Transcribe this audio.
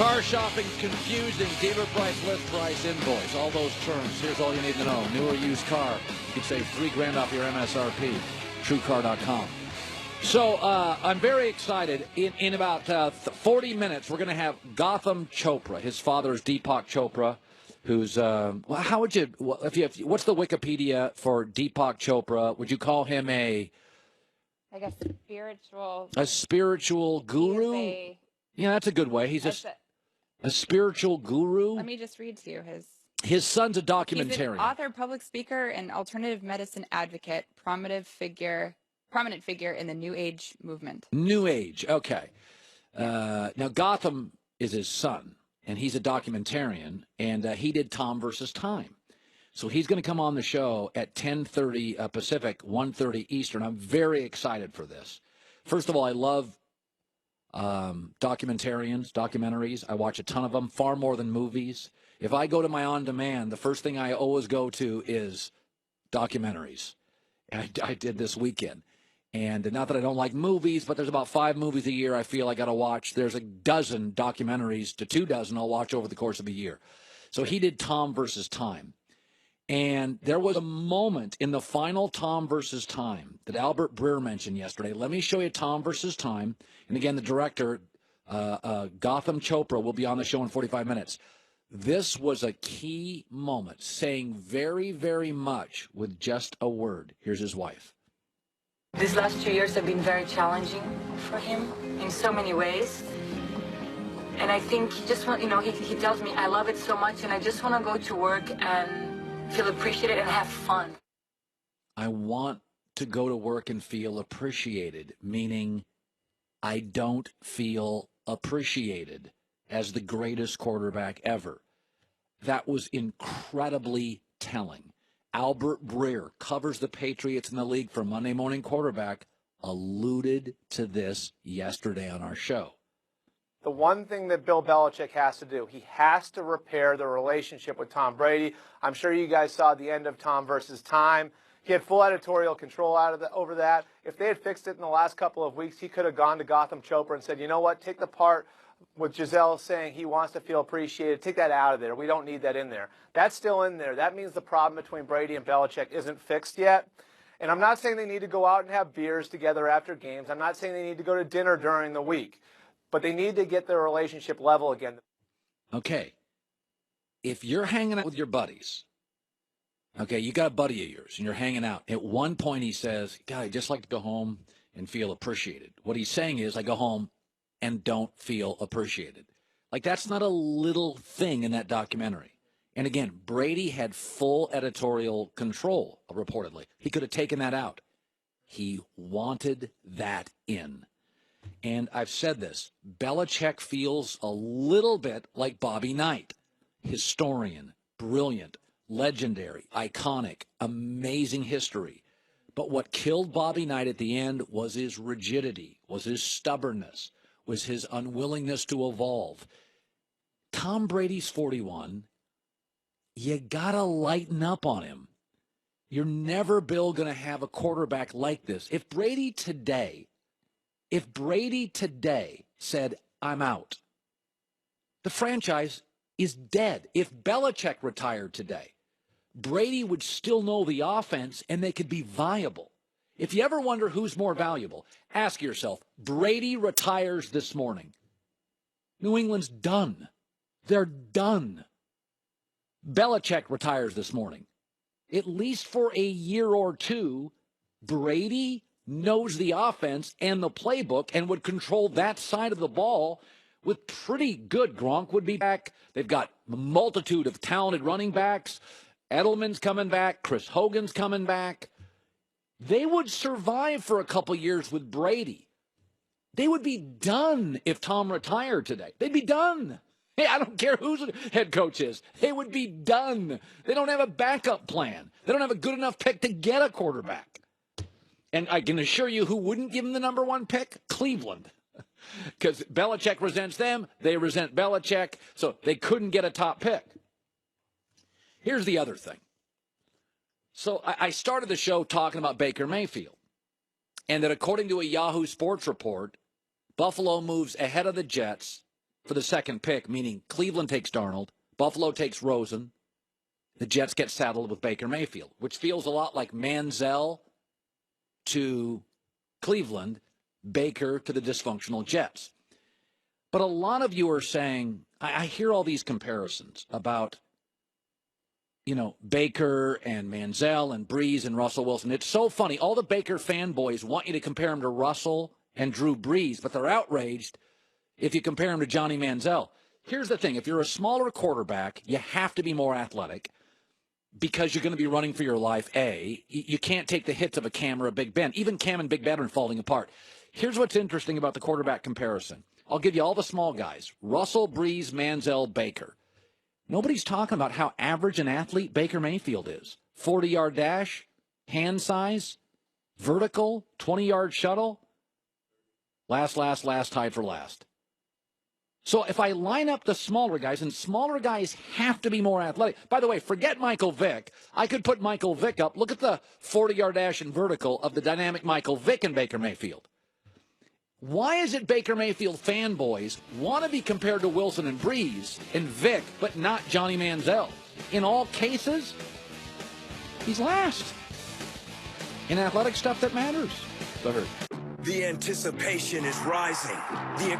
Car shopping, confusing, dealer price, list price, invoice, all those terms. Here's all you need to know. New or used car, you can save $3,000 off your MSRP. TrueCar.com. So I'm very excited. In about 40 minutes, we're going to have Gotham Chopra. His father is Deepak Chopra, who's how would you what's the Wikipedia for Deepak Chopra? Would you call him like a spiritual guru? Yeah, that's a good way. He's a spiritual guru. Let me just read to you his son's a documentarian. He's an author, public speaker, and alternative medicine advocate, prominent figure in the New Age movement. New Age, okay. Now, Gotham is his son, and he's a documentarian, and he did Tom versus Time. So he's going to come on the show at 10:30 Pacific, 1:30 Eastern. I'm very excited for this. First of all, I love documentaries. I watch a ton of them, far more than movies. If I go to my on-demand, the first thing I always go to is documentaries. I did this weekend. And not that I don't like movies, but there's about 5 movies a year I feel I got to watch. There's a dozen documentaries to 2 dozen I'll watch over the course of a year. So he did Tom versus Time. And there was a moment in the final Tom versus Time that Albert Breer mentioned yesterday. Let me show you Tom versus Time. And again, the director, Gotham Chopra, will be on the show in 45 minutes. This was a key moment, saying very, very much with just a word. Here's his wife. These last 2 years have been very challenging for him in so many ways. And I think he just want, he tells me, I love it so much and I just want to go to work and feel appreciated and have fun. I want to go to work and feel appreciated, meaning I don't feel appreciated as the greatest quarterback ever. That was incredibly telling. Albert Breer covers the Patriots in the league for Monday Morning Quarterback, alluded to this yesterday on our show. The one thing that Bill Belichick has to do, he has to repair the relationship with Tom Brady. I'm sure you guys saw the end of Tom versus Time. He had full editorial control over that. If they had fixed it in the last couple of weeks, he could have gone to Gotham Chopra and said, you know what, take the part with Giselle saying he wants to feel appreciated. Take that out of there. We don't need that in there. That's still in there. That means the problem between Brady and Belichick isn't fixed yet. And I'm not saying they need to go out and have beers together after games. I'm not saying they need to go to dinner during the week. But they need to get their relationship level again. Okay. If you're hanging out with your buddies, okay, you got a buddy of yours, and you're hanging out. At one point he says, God, I'd just like to go home and feel appreciated. What he's saying is, I go home and don't feel appreciated. Like, that's not a little thing in that documentary. And again, Brady had full editorial control, reportedly. He could have taken that out. He wanted that in. And I've said this, Belichick feels a little bit like Bobby Knight. Historian, brilliant, legendary, iconic, amazing history. But what killed Bobby Knight at the end was his rigidity, was his stubbornness, was his unwillingness to evolve. Tom Brady's 41. You got to lighten up on him. You're never, Bill, going to have a quarterback like this. If Brady today said, I'm out, the franchise is dead. If Belichick retired today, Brady would still know the offense and they could be viable. If you ever wonder who's more valuable, ask yourself, Brady retires this morning. New England's done. They're done. Belichick retires this morning. At least for a year or two, Brady knows the offense and the playbook and would control that side of the ball with pretty good. Gronk would be back. They've got a multitude of talented running backs. Edelman's coming back. Chris Hogan's coming back. They would survive for a couple years with Brady. They would be done if Tom retired today. They'd be done. Hey, I don't care who the head coach is. They would be done. They don't have a backup plan. They don't have a good enough pick to get a quarterback. And I can assure you who wouldn't give him the number 1 pick? Cleveland. Because Belichick resents them. They resent Belichick. So they couldn't get a top pick. Here's the other thing. So I started the show talking about Baker Mayfield. And that according to a Yahoo Sports report, Buffalo moves ahead of the Jets for the second pick, meaning Cleveland takes Darnold, Buffalo takes Rosen, the Jets get saddled with Baker Mayfield, which feels a lot like Manziel to Cleveland, Baker to the dysfunctional Jets. But a lot of you are saying, I hear all these comparisons about, Baker and Manziel and Breeze and Russell Wilson. It's so funny. All the Baker fanboys want you to compare him to Russell and Drew Brees, but they're outraged if you compare him to Johnny Manziel. Here's the thing. If you're a smaller quarterback, you have to be more athletic because you're going to be running for your life, A. You can't take the hits of a Cam or a Big Ben. Even Cam and Big Ben are falling apart. Here's what's interesting about the quarterback comparison. I'll give you all the small guys. Russell, Breeze, Manziel, Baker. Nobody's talking about how average an athlete Baker Mayfield is. 40-yard dash, hand size, vertical, 20-yard shuttle. Last, tied for last. So if I line up the smaller guys, and smaller guys have to be more athletic. By the way, forget Michael Vick. I could put Michael Vick up. Look at the 40-yard dash and vertical of the dynamic Michael Vick and Baker Mayfield. Why is it Baker Mayfield fanboys want to be compared to Wilson and Breeze and Vick, but not Johnny Manziel? In all cases, he's last. In athletic stuff that matters. Go ahead. The anticipation is rising. The